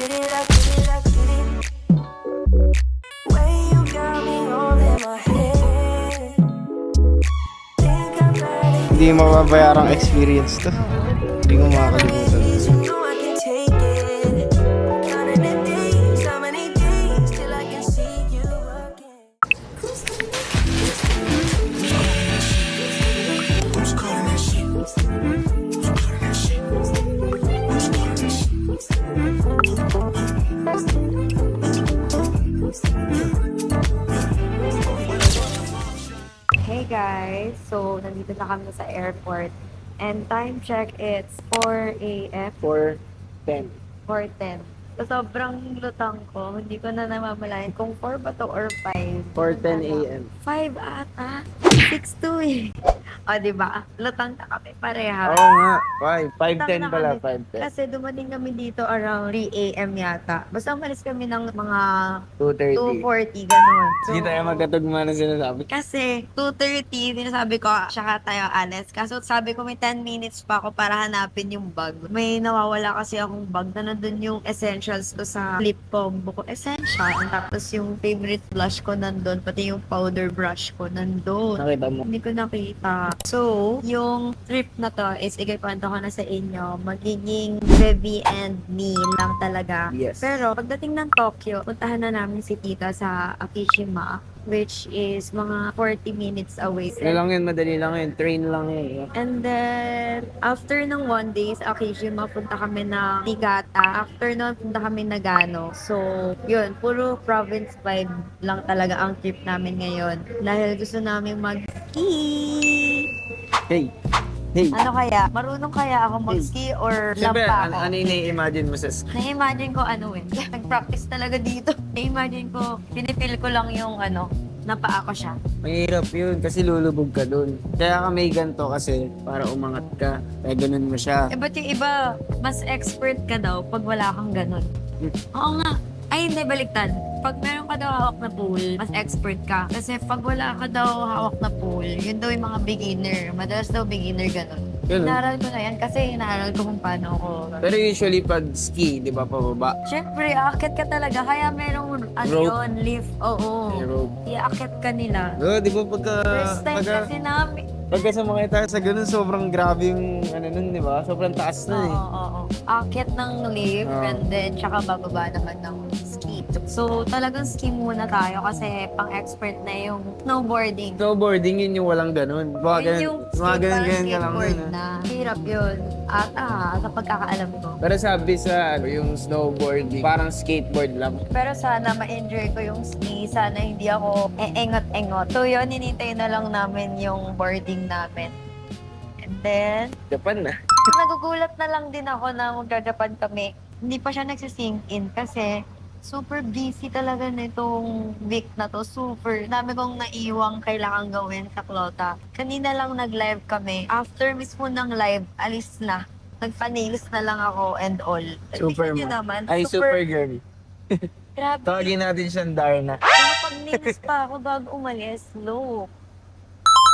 get it, I get it, I get it. Way you got me all in my head. Think I'm ready. Hindi mababayarang experience to. Hindi ko makakalimutan. You know I can take it. Counting the days, how many days till I can see you again. Who's calling that shit? Who's calling that shit? Who's calling that shit? Hey guys! So, nandito na kami sa airport. And time check, it's 4 a.m. 4:10. 4:10. So, sobrang lutang ko. Hindi ko na namamalayan kung 4 ba to or 5. 4:10 a.m. 5 ata. 6:02 eh. O, diba? Lutang na kami pareha. Oo nga, 5. Lutang 5:10 na pala, kami. 5:10. Kasi dumating kami dito around 3 a.m. yata. Basta umalis kami ng mga 2:30. 2:40, ganun. So, Hindi tayo magkatugma na sinasabi. kasi 2:30, sinasabi ko, tsaka tayo alis. Kaso sabi ko may 10 minutes pa ako para hanapin yung bag. May nawawala kasi akong bag na nandun yung essentials ko sa lip combo ko. Essential. Tapos yung favorite blush ko nandun, pati yung powder brush ko nandun. Nakita mo. Hindi ko nakita. So, yung trip na to is ikikwento ko na sa inyo. Magiging Vivi and me lang talaga. Yes. Pero pagdating ng Tokyo, puntahan na namin si tita sa Akishima, which is mga 40 minutes away. Ano lang yun, madali lang yun. Train lang yun. And then, after ng 1 day sa Akishima, punta kami na Niigata. After nun, punta kami na Nagano. So, yun, puro province vibe lang talaga ang trip namin ngayon. Dahil gusto namin mag-ski. Hey! Hey! Ano kaya? Marunong kaya ako mag-ski or Siyempre, lampa ako? ano yung nai-imagine mo sa ski? Na-imagine ko ano eh. Nag-practice talaga dito. Na-imagine ko, pinipil ko lang yung napaa ko siya. Mahirap yun kasi lulubog ka dun. Kaya ka may ganito kasi para umangat ka. Kaya ganun mo siya. Eh, ba't yung iba, mas expert ka daw pag wala kang ganun? Oo nga. Ay, hindi, baliktad. Pag meron ka daw hawak na pool, mas expert ka. Kasi pag wala ka daw hawak na pool, yun daw yung mga beginner. Madalas daw beginner ganun. Ganun. Inaaral ko na yan kasi inaaral ko kung paano ako. Pero usually pag ski, di ba, pababa? Siyempre, aakit ka talaga. Kaya merong Rope. yun, lift. Oo. May rope. Iaakit ka nila. Di ba pagka... First time kasi namin. Pagka sumakay tayo sa ganun, sobrang grabe yung nun, di ba? Sobrang taas na eh. Oo. Akit ng lift Oo. and then tsaka bababa naman ng ski. So, talagang ski muna tayo kasi pang-expert na yung snowboarding. Snowboarding, yun yung walang ganun. Baka Yun ganun, yung mga ganun ka lang skateboard nun. na. Hirap yun. At sa pagkakaalam ko. Pero sabi sa yung snowboarding, parang skateboard lang. Pero sana ma-enjoy ko yung ski. Sana hindi ako engot-engot. So yun, hinintay na lang namin yung boarding namin. And then, Japan na. nagugulat na lang din ako na magja-Japan kami. Hindi pa siya nagsisink in kasi super busy talaga nitong week na to. Super. Dami kong naiwang kailangan gawin sa Klota. Kanina lang nag-live kami. After mismo ng live, alis na. Nagpa-nails na lang ako and all. Tingnan niyo naman. Ay, super girl. Grabe. Tawagin natin siyang Darna. Nakapag-nails pa ako bago umalis. Look.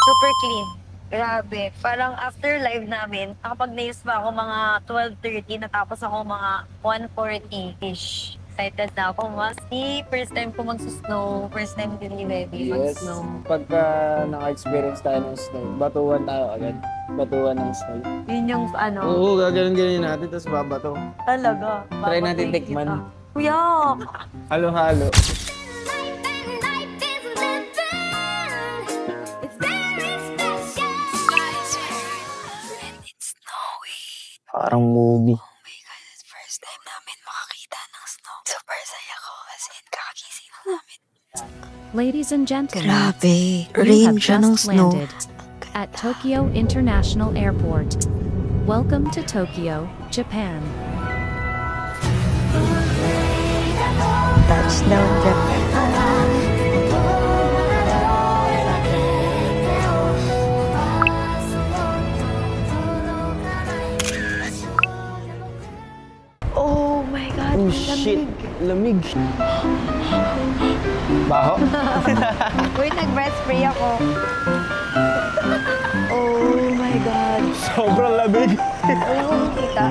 Super clean. Grabe. Parang after live namin, nakapag-nails pa ako mga 12:30, natapos ako mga 1:40-ish. Excited na ako mas-ski. First time ko mag-snow. First time din ni Baby Yes. mag-snow. Pagka naka-experience tayo ng snow, batuan tayo agad. Batuan ng snow. Yun yung Oo, gaganon-ganon natin, tapos babato. talaga. Try natin Babatuin tikman. kita. Kuya! Halo-halo. Parang movie. First time namin makakita ng snow. Super saya ko kasi kakagising na namin. Ladies and gentlemen, Grabe, you rain have siya ng just snow. landed at Tokyo International Airport. Welcome to Tokyo, Japan. Touchdown Japan. Oh my God! Oh ang shit! lamig. Lamig. Baho? Wait, nag-breath spray ako. Oh my God! Sobrang lamig. Wala ko makita.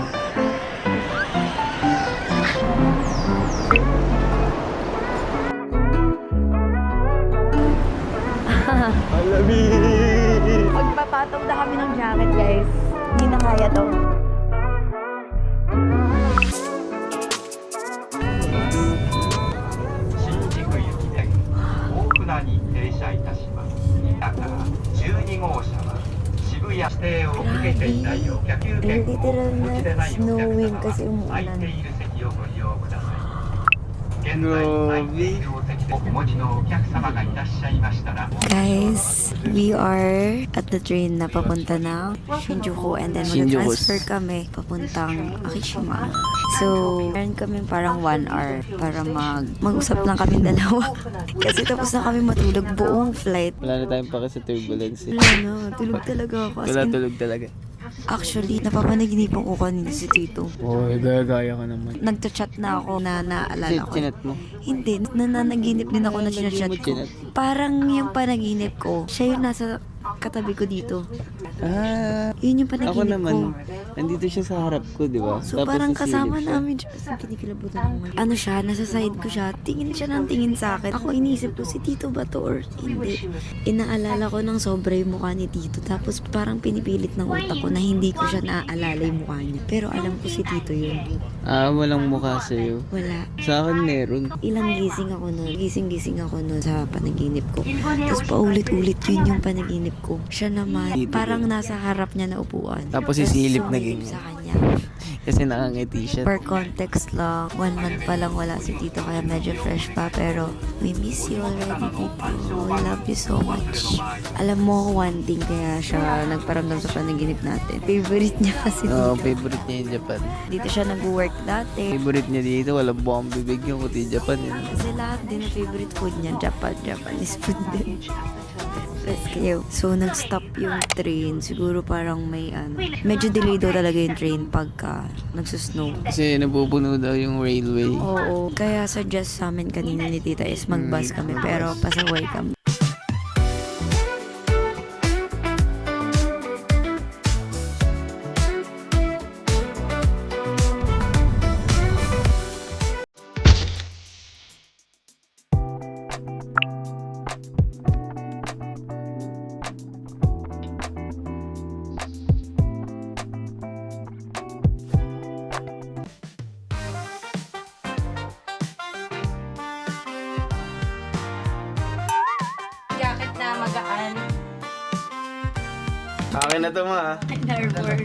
Gutom na kami ng jacket, guys. Hindi na kaya to. 新宿行きで大船に停車いたします。だから12号車は渋谷指定を受けていないお客券をお持ちでないお客様は空いている席をご利用ください。現在空いているお席でお持ちのお客様がいらっしゃいましたら Guys, we are at the train na papunta ng Shinjuku and then mag-transfer kami papuntang Akishima. So, meron kami parang 1 hour para mag-usap lang kami dalawa. Kasi tapos na kami matulog buong flight. Wala na tayong pake sa turbulence. Wala na, tulog talaga ako. As Wala in, tulog talaga. actually, napapanaginipan ko kanina si Tito. Oo, gaya-gaya ka naman. Nagchat na ako na naalala ko. Chinat mo. Hindi, nananaginip din ako na Hindi mo sinachat ko. chinat. Parang yung panaginip ko, siya yung nasa katabi ko dito. Ah, Yun yung ako panaginip naman. ko. Nandito siya sa harap ko, di ba? So parang kasama namin siya. Kasi kinikilabutan naman. Ano siya, nasa side ko siya. Tingin siya ng tingin sa akin. Ako iniisip ko, si Tito ba to or hindi? Inaalala ko ng sobra yung mukha ni Tito. Tapos parang pinipilit ng utak ko na hindi ko siya naaalala yung mukha niya. Pero alam ko si Tito yun. Ah, walang mukha sa'yo. Wala. Sa akin meron. Ilang gising ako nun. Gising ako nun sa panaginip ko. Tapos paulit-ulit yun yung panaginip ko. Siya naman, parang nasa harap niya na upuan. Tapos sisilip na sumisilip ganyan. sa kanya. Kasi nakangiti siya. For context lang, 1 month pa lang wala si Tito kaya medyo fresh pa. Pero we miss you already, Tito. We love you so much. Alam mo, one thing kaya siya nagparamdam sa panaginip natin. Favorite niya kasi Oo, dito. favorite niya yung Japan. Dito siya nag-work dati. Favorite niya dito, walang buwang bibig yung kuti Japan. Yun. Kasi lahat din na favorite food niya, Japanese food din. Let's go. So, nag-stop yung train. Siguro parang may medyo delay daw talaga yung train pagka nagsusnow. Kasi napupuno daw yung railway. Oo. Kaya suggest sa amin kanina ni Tita is mag-bus kami pero pasaway kami. Jacket na magaan. Akin na to ma. Nervous.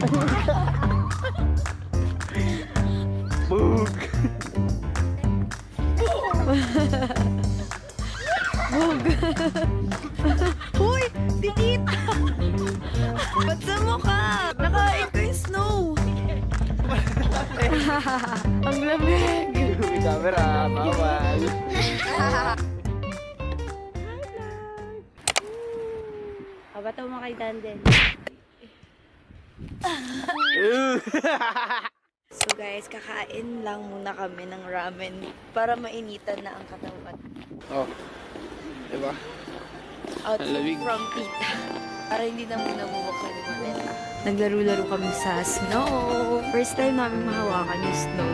Boog! Uy! Si Tita! Ba't sa mukha? Nakain ko yung snow! Ang lamig! May camera, bawal. Bato mo kay Danden. So guys, kakain lang muna kami ng ramen para mainitan na ang katawan. Oh. Diba? Outfit Ang lamig. from Tita. Para hindi na muna bubuksan ni Maneta. Naglaro-laro kami sa snow. First time namin mahawakan yung snow.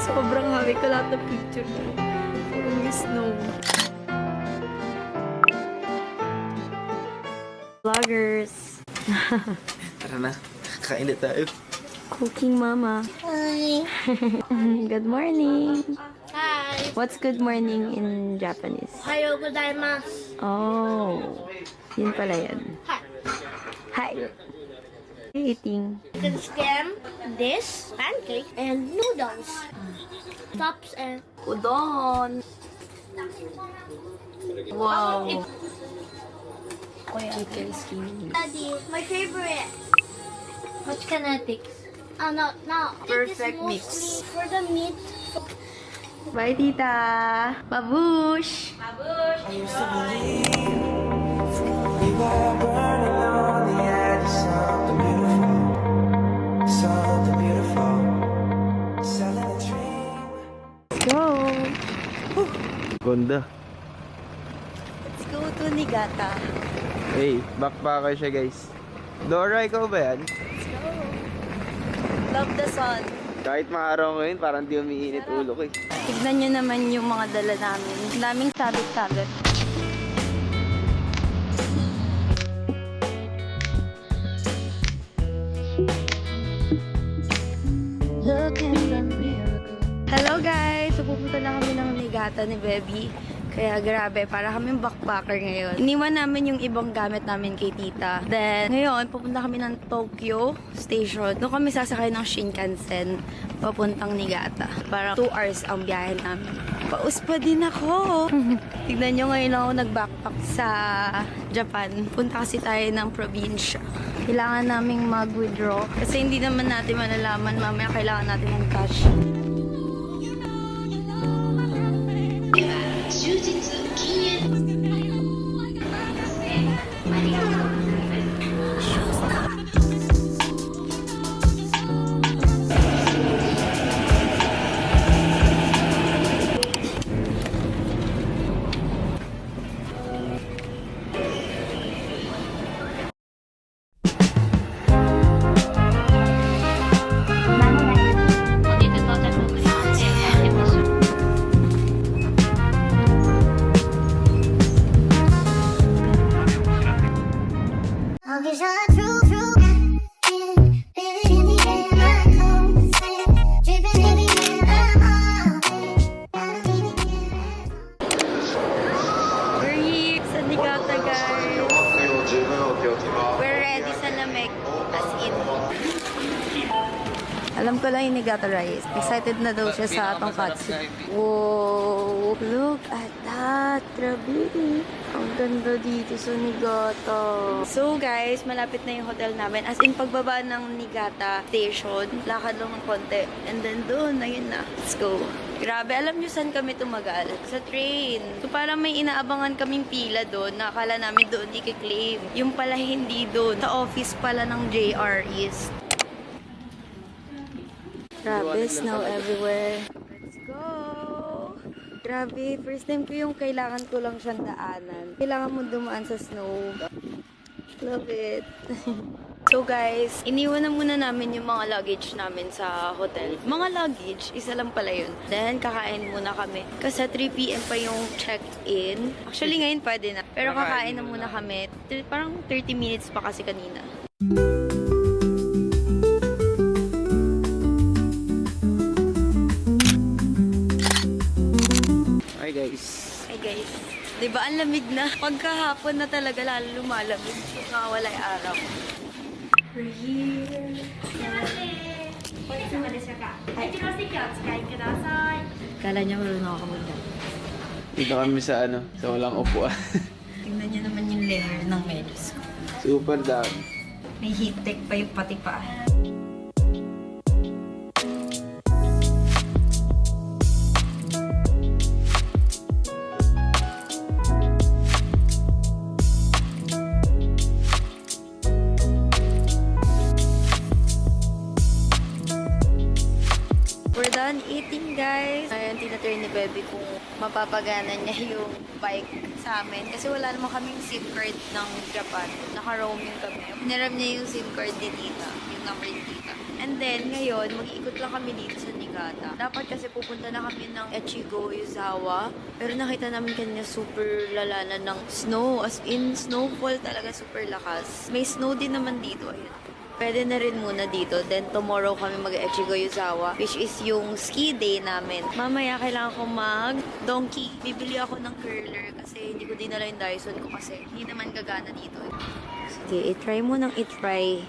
Sobrang hawi ko lahat ng picture ko. Yung snow. Vloggers. Tara na. Kain na tayo. Cooking mama. Hi. Good morning. Hi. What's good morning in Japanese? Ohayo gozaimasu. Oh. Yun pala yan. Hi. Hi. Eating. You can scan this pancake and noodles. Tops and Udon. Wow. Chicken skin. Daddy, my favorite. What's kinetics? No. Perfect it is mix. mostly for the meat. Bye, tita. Babush. We were burning on the edge of something beautiful. Something beautiful. Selling a dream. Go. Ganda. Let's go to Niigata. Hey, backpacker siya guys. Dora, ikaw ba yan? Let's go. Love the sun. Kahit maaraw ngayon, parang di umiinit ulo ko eh. Tignan nyo naman yung mga dala namin. Daming sabit-sabit. Hello guys! So pupunta na kami ng Niigata ni Bebby. Kaya grabe, para kaming backpacker ngayon. Iniwan namin yung ibang gamit namin kay tita. Then, ngayon, pupunta kami ng Tokyo Station. Doon kami sasakay ng Shinkansen papuntang Niigata. Para 2 hours ang biyahe namin. Paus pa din ako! Tignan nyo, ngayon ako nag-backpack sa Japan. Punta kasi tayo ng probinsya. Kailangan naming mag-withdraw. Kasi hindi naman natin malalaman. Mamaya kailangan natin ng cash. We're here sa Niigata, guys. We're ready sa lamig. As in. Alam ko lang yung Niigata rice. Excited na daw siya sa tonkatsu. Whoa! Look at that! Grabe! Ang ganda dito sa Niigata. So guys, malapit na yung hotel namin. As in, pagbaba ng Niigata station, lakad lang ng konti. And then doon, ayun na. Let's go. Grabe, alam nyo saan kami tumagal? Sa train. So parang may inaabangan kaming pila doon na akala namin doon i-claim. Yung pala hindi doon. Sa office pala ng JR East. Grabe, snow everywhere. Let's go! Grabe, first time ko yung kailangan ko lang siyang daanan. Kailangan mo dumaan sa snow. Love it. So guys, iniwan na muna namin yung mga luggage namin sa hotel. Mga luggage, isa lang pala yun. Then, kakain muna kami. Kasi 3 p.m. pa yung check-in. Actually, ngayon pwede na. Pero kakain na muna kami. Parang 30 minutes pa kasi kanina. Hi guys. Hey guys, di ba ang lamig na? Pagkahapon na talaga lalo lumalamig. Nakawala yung araw. We're here. Kala niya marunong ako magdala. Dito kami sa sa walang upuan. Tingnan niyo naman yung layer ng medyas ko. Super down. May heat tech pa yung pati pa. We're done eating, guys. Ngayon, tinatry ni Bebby kung mapapagana niya yung bike sa amin. Kasi wala naman kaming SIM card ng Japan. Naka-roaming kami. Pinaram niya yung SIM card ni Tita. Yung number ni Tita. And then, ngayon, mag-iikot lang kami dito sa Niigata. Dapat kasi pupunta na kami ng Echigo, Yuzawa. Pero nakita namin kanina super lala na ng snow. As in, snowfall talaga super lakas. May snow din naman dito. Ayun. Pwede na rin muna dito. Then, tomorrow kami mag-Echigo Yuzawa, which is yung ski day namin. Mamaya, kailangan ko mag-donkey. Bibili ako ng curler kasi hindi ko dinala yung Dyson ko kasi hindi naman gagana dito. Sige, itry mo nang itry.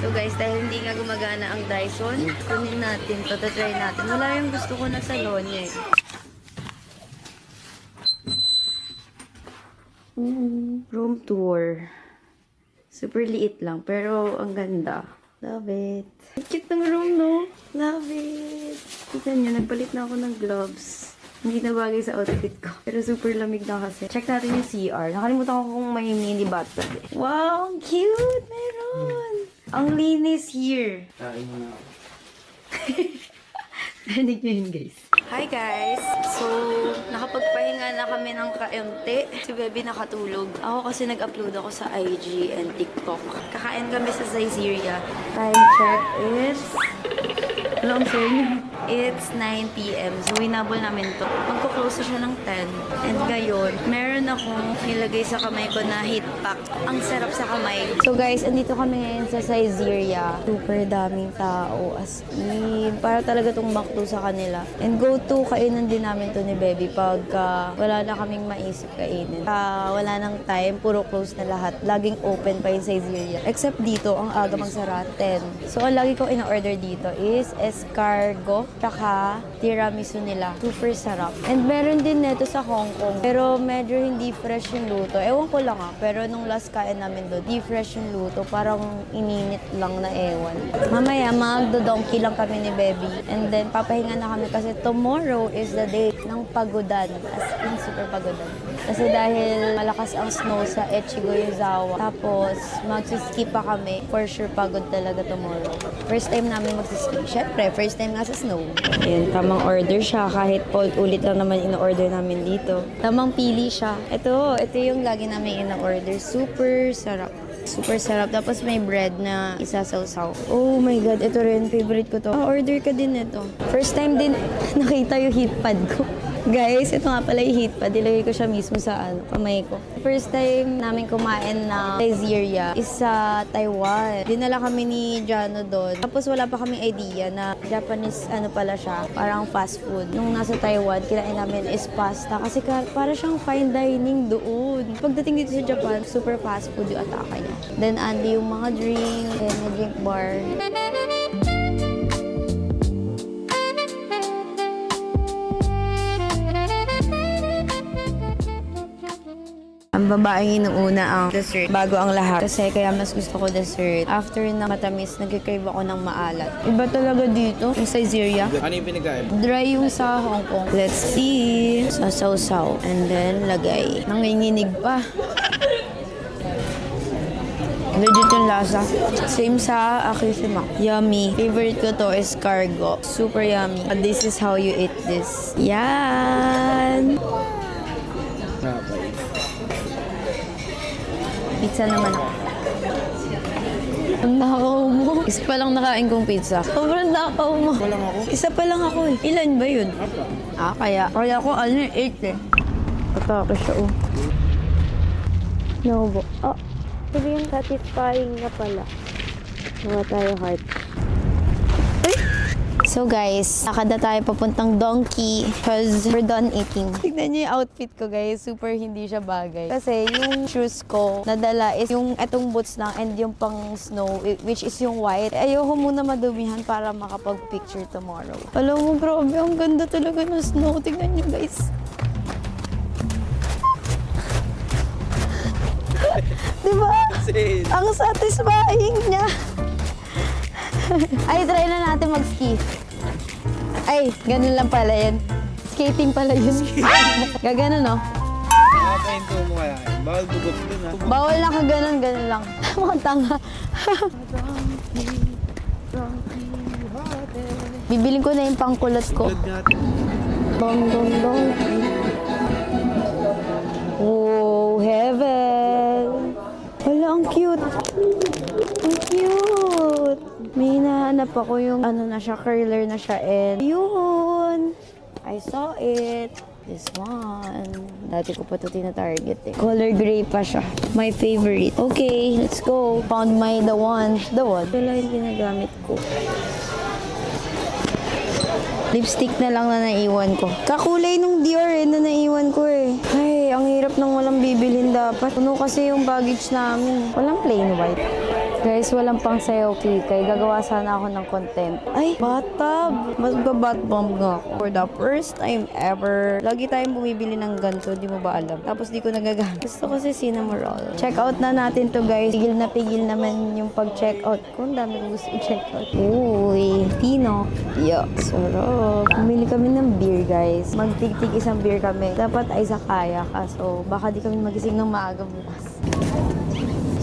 So guys, dahil hindi nga gumagana ang Dyson, kunin natin, try natin. Wala yung gusto ko na sa Lonya eh. Room tour. Super liit lang, pero ang ganda. Love it. Cute ng room, no? Love it. Tignan nyo, nagpalit na ako ng gloves. Hindi na bagay sa outfit ko. Pero super lamig na kasi. Check natin yung CR. Nakalimutan ko kung may mini bathtub eh. Wow, ang cute! Meron! Ang linis here. Kain mo na ako. Narinig nyo yun, guys. Hi, guys! So, nakapagpahinga na kami ng kaunti. Si Bebe nakatulog. Ako kasi nag-upload ako sa IG and TikTok. Kakain kami sa Saizeriya. Time check is... Hello, I'm sorry. It's 9 p.m. So, winabol namin to. Magko-close na siya ng 10. And ngayon, meron akong nilagay sa kamay ko na heat pack. Ang sarap sa kamay. So, guys, andito kami ngayon sa Saizeriya. Super daming tao. As in, para talaga tong back-to sa kanila. And go-to kainan din namin to ni Bebe pagka wala na kaming maisip kainin. Wala nang time, puro close na lahat. Laging open pa yung Saizeriya. Except dito, ang aga magsara 10. So, ang lagi ko ina-order dito is escargot, tsaka tiramisu nila. Super sarap. And meron din neto sa Hong Kong. Pero medyo hindi fresh yung luto. Ewan ko lang pero nung last kain namin doon, di fresh yung luto. Parang ininit lang na ewan. Mamaya, magdo-donkey lang kami ni Bebe. And then, papahinga na kami kasi tomorrow is the day ng pagodan. As in, super pagodan. Kasi dahil malakas ang snow sa Echigoyozawa. Tapos, magsiskip pa kami. For sure, pagod talaga tomorrow. First time namin magsiskip. Syempre, first time nga sa snow. Ayan, tamang order siya. Kahit ulit lang naman in-order namin dito. Tamang pili siya. Ito yung lagi namin in-order. Super sarap. Super sarap. Tapos may bread na isasawsaw. Oh my God, ito rin. Favorite ko to. Order ka din ito. First time din nakita yung heat pad ko. Guys, ito nga pala yung heat pad. Ilagay ko siya mismo sa kamay ko. First time namin kumain na Saizeriya is sa Taiwan. Dinala kami ni Jano doon. Tapos wala pa kaming idea na Japanese pala siya. Parang fast food. Nung nasa Taiwan, kinain namin is pasta. Kasi para siyang fine dining doon. Pagdating dito sa Japan, super fast food yung atake niya. Then, andi yung mga drink, and may drink bar. Ang babaeng inuuna ang dessert bago ang lahat. Kasi kaya mas gusto ko dessert. After na matamis, nag-crave ako ng maalat. Iba talaga dito, yung Saizeriya. Ano yung pinagkain? Dry yung sa Hong Kong. Let's see. Sasaw-saw. And then, lagay. Nanginginig pa. Legit yung lasa. Same sa Akisima. Yummy. Favorite ko to is cargo. Super yummy. But this is how you eat this. Yan! Pizza naman ako. Ang nakaw mo. Isa pa lang nakain kong pizza. Sobrang nakaw mo. Isa lang ako. Isa pa lang ako eh. Ilan ba yun? Kaya. Kaya ako 8 eh. Atake siya oh. No, sabi yung satisfying na pala. Mga tayo heart. So guys, nakada tayo papuntang Donkey because we're done eating. Tignan niyo yung outfit ko guys, super hindi siya bagay. Kasi yung shoes ko nadala is yung etong boots lang and yung pang snow which is yung white. Ayoko muna madumihan para makapag-picture tomorrow. Alam mo, grabe, ang ganda talaga ng snow. Tignan niyo guys. Diba? Ang satisfying niya. Ay, try na natin mag-ski. Ay, ganun lang pala yan. Skating pala yun. Gaganon, no? Nakakainto mo kaya. Bawal bugot dun, ha? Bawal na ka ganun lang. Mga tanga. Bibiling ko na yung pangkulot ko. Dong, dong, dong. Oh, heaven. Wala, ang cute. Ang cute. May hinahanap ako yung na siya, curler na siya. And yun. I saw it. This one. Dati ko pa ito tina-target eh. Color gray pa siya. My favorite. Okay, let's go. Found the one. Wala yung ginagamit ko. Lipstick na lang na naiwan ko. Kakulay nung Dior na naiwan ko eh. Ay, ang hirap nang walang bibilhin dapat. Puno kasi yung baggage namin. Walang plain white. Guys, walang pang sayaw kikay. Gagawa sana ako ng content. Ay, bathtub! Magbabatbomb nga ako. For the first time ever. Lagi tayong bumibili ng ganito, di mo ba alam? Tapos di ko nagagamit. Gusto ko si cinnamon roll. Check out na natin to guys. Pigil na pigil naman yung pag-check out. Kung dami ko gusto i-check out. Uy, Tino. Yo, sarap. Bumili kami ng beer guys. Magtig-tig isang beer kami. Dapat ay sakaya ka. So, baka di kami magising ng maaga bukas.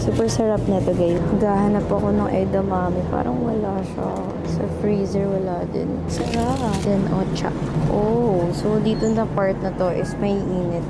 Super sarap na to guys. Gahanap ako ng edamame. Parang wala siya. Sa freezer wala din. Sarap. Then ocha. Oh, so dito na part na to is may init.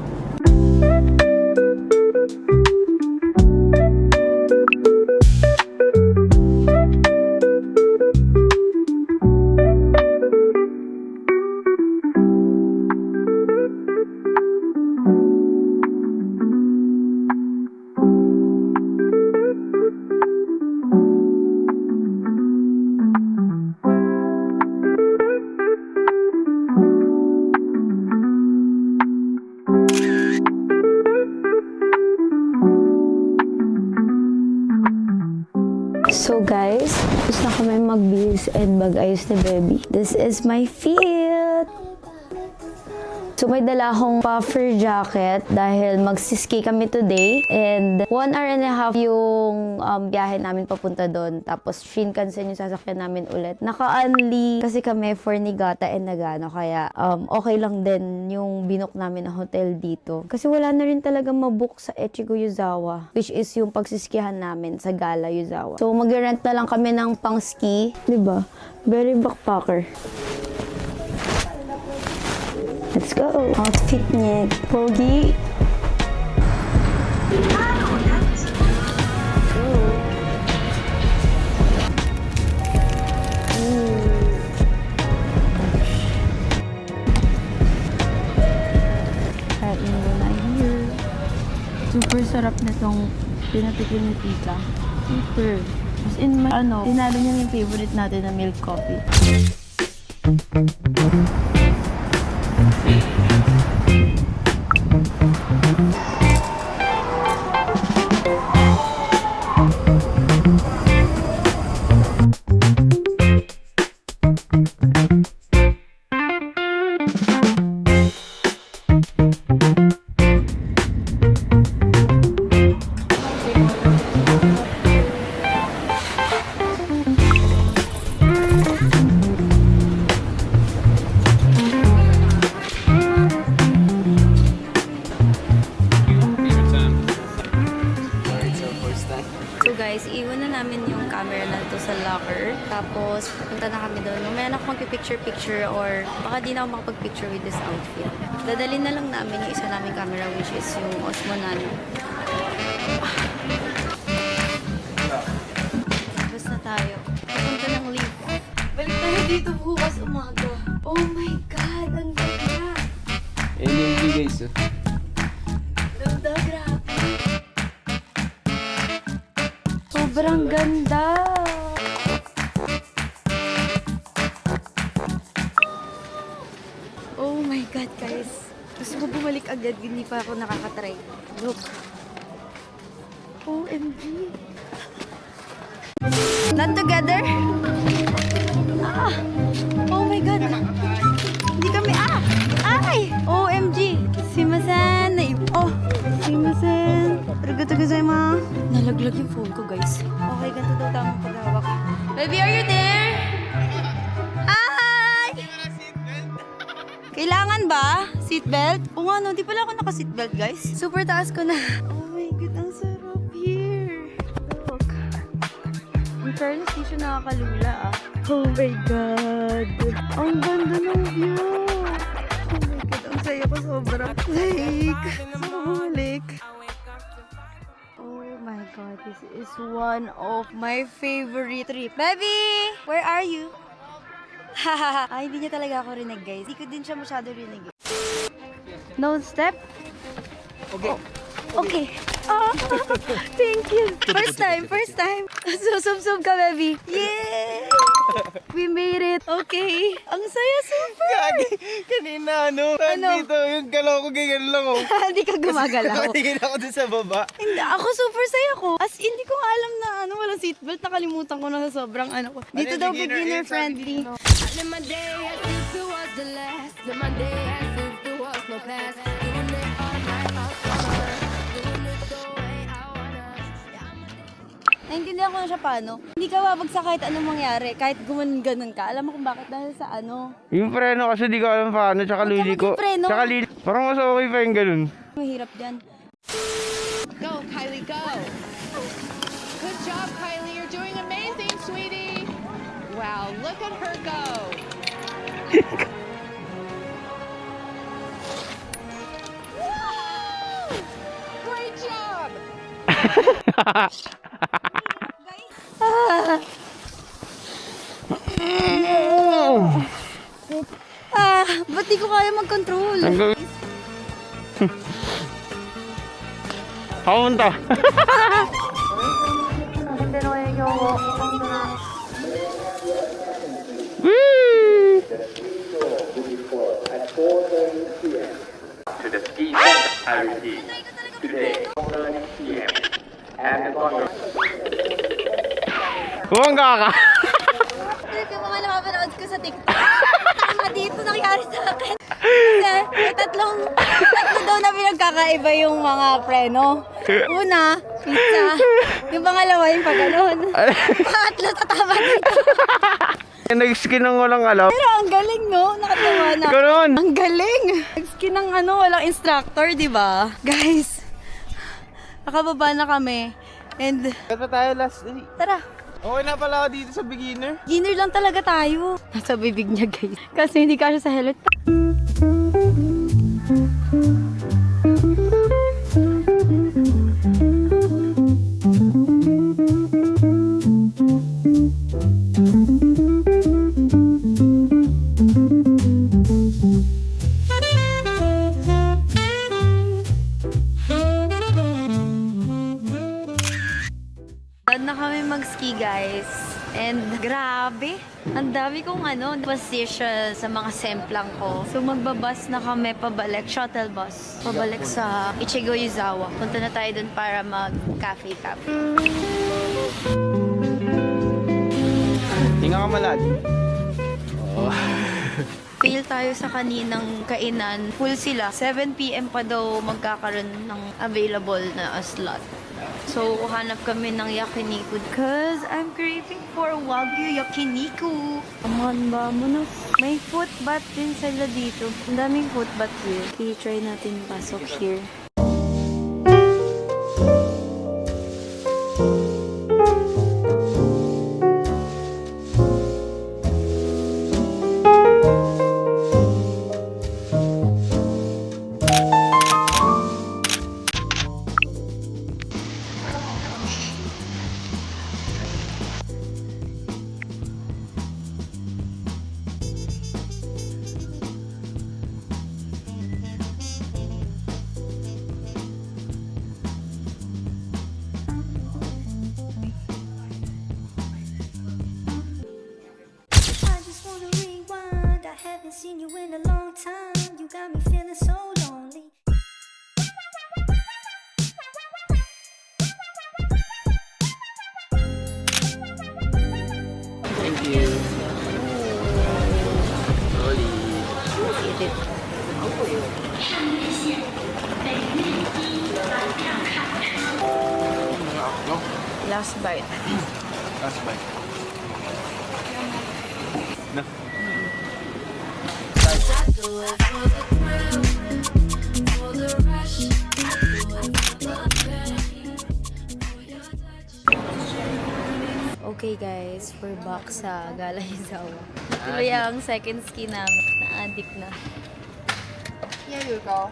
So guys, tapos na kami mag-bills and mag-ayos ni baby. This is my fit! So may dala akong puffer jacket dahil magsiski kami today. And 1 hour and a half yung biyahe namin papunta doon. Tapos Shinkansen yung sasakyan namin ulit. Naka-only kasi kami for Niigata and Nagano. Kaya okay lang din yung binook namin na hotel dito. Kasi wala na rin talaga mabook sa Echigo Yuzawa. Which is yung pagsiskihan namin sa Gala Yuzawa. So mag-rent na lang kami ng pang-ski. Diba? Very backpacker. Let's go! Outfit niya. Pogi! Kain muna here. Super sarap na itong pinatikin ni tita. Super. As in, tinalo niya yung favorite natin na milk coffee. So guys, iwan na namin yung camera na to sa locker. Tapos, pupunta na kami doon. Mamaya na ako magpipicture-picture or baka di na ako makapag-picture with this outfit. Dadalhin na lang namin yung isa naming camera which is yung Osmo Nano. Tapos na tayo. Pupunta ng lift. Balik tayo dito bukas umaga. Oh my God! Ang ganda! NMG guys. Ganda, grabe! Sobrang ganda! Oh my God, guys. Gusto ko bumalik agad, hindi pa ako nakakatry. Look. OMG. Not together? Ah! Oh my God. Hindi kami, Ay! OMG. Simasen. Oh, simasen. Arigatou gozaimasu. Nalaglag yung phone ko, guys. Okay, ganito daw tamang paghawak. Baby, are you there? Hi! Kailangan ba? Seatbelt? Oo nga, no. Di pala ako naka-seatbelt, guys. Super taas ko na. Oh my God, ang sarap here. Look. In fairness, di siya nakakalula, Oh my God. Ang ganda ng view. Oh my God, ang saya ko sobra. Like, bumalik. Oh my God, this is one of my favorite trip. Baby! Where are you? Ay, hindi niya talaga ako rinig, guys. Hindi ko din siya masyado rinig. No step? Okay. Okay. Thank you. First time. Susub-sub ka, baby. Yay! We made it. Okay. Ang saya, super. Kanina, nandito, yung galaw ko, ganyan lang, Hindi ka gumagalaw. Nakatingin ako dun sa baba. Hindi, ako super saya ko. As hindi ko nga alam na walang seatbelt. Nakalimutan ko na sa sobrang ko. Dito daw beginner friendly. Naintindihan ko na siya paano. Hindi ka babagsak kahit anong mangyari. Kahit gumanon-ganon ka. Alam mo kung bakit? Dahil sa ano. Yung preno kasi di ko alam paano, tsaka Huwag ka luli ko. mag-preno. Tsaka lili. Parang mas okay pa yung ganun. Mahirap dyan. Go, Kylie, go. Good job, Kylie. You're doing amazing, sweetie. Wow, look at her go. Woo! Great job. Ba't di ko kaya mag-control? Kamunta. To the ski center, I repeat. Today, 4:30 p.m. And the Kumangga ka. Yung mga napapanood ko sa TikTok. Tama dito nangyari sa akin. Kasi may tatlo daw na pinagkakaiba yung mga preno. Una, pizza. Yung pangalawa yung pagano'n. Pangatlo tatama dito. Nag-skin ng walang alam. Pero ang galing, no? Nakatawa na. Ganun. Ang galing! Nag-skin ng walang instructor, di ba? Guys, nakababa na kami. And, Kata tayo last day. tara. Okay na pala ako dito sa beginner. Beginner lang talaga tayo. Nasa bibig niya, guys. Kasi hindi kasya sa helmet. Dad na kami mag-ski, guys. And grabe, ang dami kong position sa mga semplang ko. So magbabas na kami pabalik, shuttle bus, pabalik sa Ichigo Yuzawa. Punta na tayo dun para mag-cafe. Hinga ka malagi. Fail tayo sa kaninang kainan. Full sila. 7 p.m. pa daw magkakaroon ng available na slot. So, hanap kami ng yakiniku because I'm craving for Wagyu yakiniku. Come on, vamonos. May foot bath din sila dito. Ang daming foot bath here. I-try natin pasok here. I just wanna rewind. I haven't seen you in a long time. You got me feeling so lonely. Thank you. Solid. Last bite. Last bite. Na. Okay guys, we're back sa Gala Yuzawa. Tuloy ang second ski namin. Na-addict na. Here you go.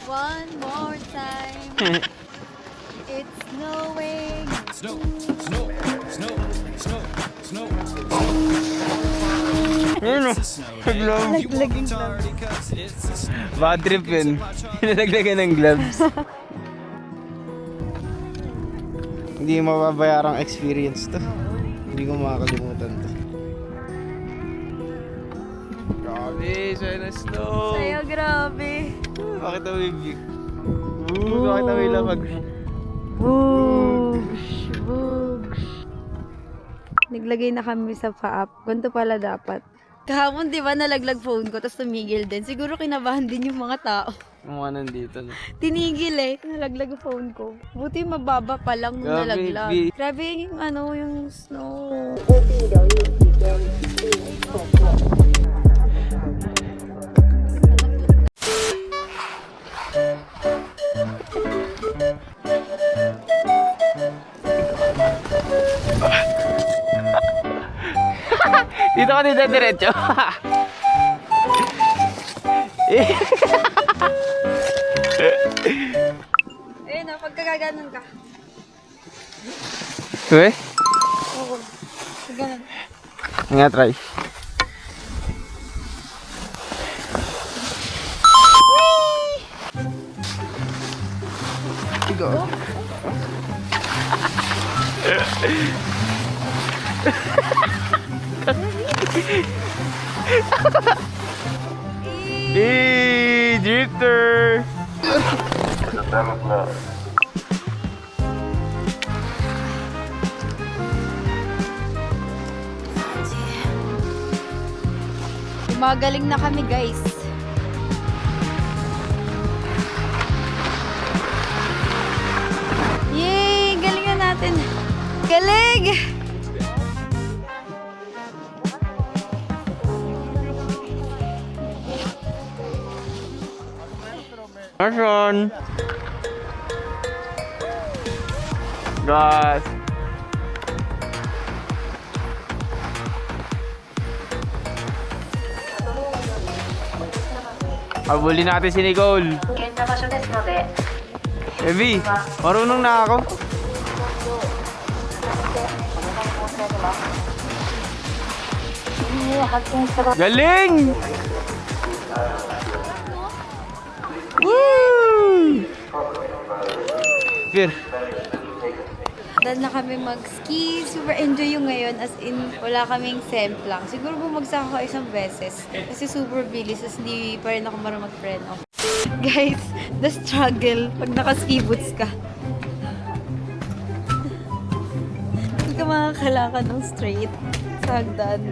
One more time. It's snowing. Ayun o. Naglaging gloves. Bad trip yun. Pinalaglagan ng gloves. Hindi mababayarang experience to. Hindi ko makakalimutan to. Grabe, saya na snow. Sayo, grabe. Bakit ang bibig? Bakit ang ilapag? Boosh, boosh. Naglagay na kami sa pa-up. Ganito pala dapat. Kahapon, di ba, nalaglag phone ko, tapos tumigil din. Siguro kinabahan din yung mga tao. Yung mga nandito. No? Tinigil eh. Nalaglag yung phone ko. Buti mababa pa lang nung Grabe, nalaglag. Grabe yung yung snow. Dito ka dito diretso. Ayun na, pagkagaganon ka. Uy, Oo. Ganun. nga try. Go. Hey, drifter! Gumagaling na kami, guys. Yay! Galing na natin. Galing! Action! Gas! Habulin natin si Nicole. Evi, marunong na ako. Galing! Woo! Fir. Dahil na kami mag-ski. Super enjoy yung ngayon. As in, wala kaming semplang. Siguro bumagsak ako isang beses. Kasi super bilis. As hindi pa rin ako marunong mag-preno. Guys, the struggle pag naka-ski boots ka. Hindi ka makakalakad ng straight sa hagdan.